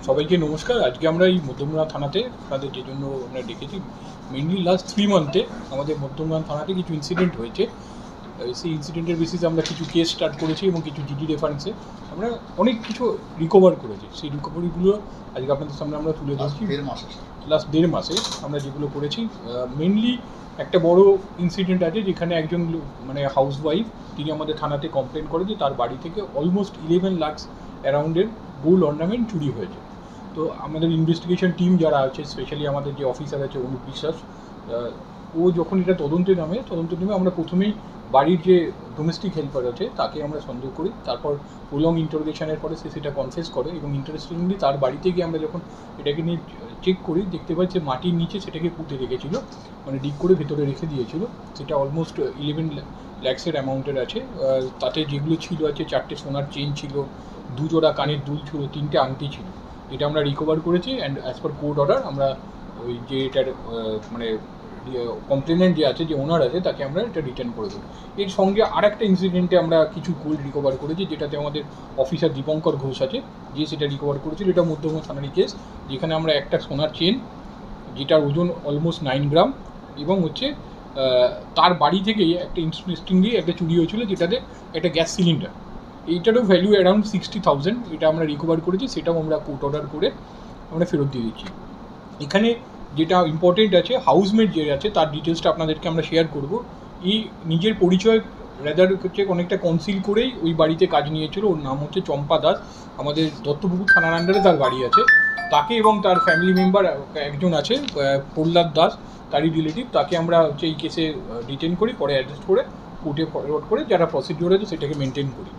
সবাইকে নমস্কার। আজকে আমরা এই মধ্যমগ্রাম থানাতে আপনাদের যে জন্য আমরা ডেকেছি, মেনলি লাস্ট 3 মান্থে আমাদের মধ্যমগ্রাম থানাতে কিছু ইনসিডেন্ট হয়েছে। সেই ইনসিডেন্টের বেসিসে আমরা কিছু কেস স্টার্ট করেছি এবং কিছু জিডি রেফারেন্সে আমরা অনেক কিছু রিকভার করেছি। সেই রিকভারিগুলো আজকে আপনাদের সামনে আমরা তুলে ধরছি। লাস্ট 1.5 মাসে আমরা যেগুলো করেছি, মেনলি একটা বড় ইনসিডেন্ট আছে যেখানে একজন মানে হাউসওয়াইফ, তিনি আমাদের থানাতে কমপ্লেন করে যে তার বাড়ি থেকে অলমোস্ট 11 লাখ অ্যারাউন্ডের গোল্ড অর্নামেন্ট চুরি হয়েছে। তো আমাদের ইনভেস্টিগেশন টিম যারা আছে, স্পেশালি আমাদের যে অফিসার আছে অনুপ বিশ্বাস, ও যখন এটা তদন্তে নামে আমরা প্রথমেই বাড়ির যে ডোমেস্টিক হেল্পার আছে তাকে আমরা সন্দেহ করি। তারপর প্রলং ইন্টারোগেশনের পরে সে সেটা কনফেস করে এবং ইন্টারেস্টিংলি তার বাড়িতে গিয়ে আমরা যখন এটাকে নিয়ে চেক করি, দেখতে পাই যে মাটির নিচে সেটাকে পুঁতে রেখেছিল, মানে ডিগ করে ভেতরে রেখে দিয়েছিল। সেটা অলমোস্ট 11 ল্যাক্সের অ্যামাউন্টের আছে। তাতে যেগুলো ছিল আছে 4টে সোনার চেন ছিল, 2 জোড়া কানের দুল ছিল, 3টে আংটি ছিল। এটা আমরা রিকভার করেছি and as per court order আমরা ওই যে এটার মানে কমপ্লেনেন্ট যে আছে, যে ওনার আছে, তাকে আমরা এটা রিটার্ন করে দেবো। এর সঙ্গে আর একটা ইনসিডেন্টে আমরা কিছু গোল্ড রিকভার করেছি, যেটাতে আমাদের অফিসার দীপঙ্কর ঘোষ আছে, যে সেটা রিকভার করেছিল। এটা মধ্যমগ্রাম থানারই কেস, যেখানে আমরা একটা সোনার চেন যেটার ওজন অলমোস্ট 9 গ্রাম এবং হচ্ছে তার বাড়ি থেকেই একটা ইন্টারেস্টিংলি একটা চুরি হয়েছিল, যেটাতে একটা গ্যাস সিলিন্ডার, এইটারও ভ্যালু অ্যারাউন্ড 60,000। এটা আমরা রিকভার করেছি, সেটাও আমরা কোর্ট অর্ডার করে আমরা ফেরত দিয়ে দিচ্ছি। এখানে যেটা ইম্পর্টেন্ট আছে, হাউসমেট যে আছে তার ডিটেলসটা আপনাদেরকে আমরা শেয়ার করব। এই নিজের পরিচয় রেদার হচ্ছে অনেকটা কনসিল করেই ওই বাড়িতে কাজ নিয়েছিল। ওর নাম হচ্ছে চম্পা দাস, আমাদের দত্তপুকুর থানার আন্ডারে তার বাড়ি আছে। তাকে এবং তার ফ্যামিলি মেম্বার একজন আছে প্রহ্লাদ দাস, তারই রিলেটিভ, তাকে আমরা হচ্ছে এই কেসে ডিটেন করি, পরে অ্যারেস্ট করে কোর্টে ফরওয়ার্ড করে যারা প্রসিডিওর আছে সেটাকে মেনটেন করি।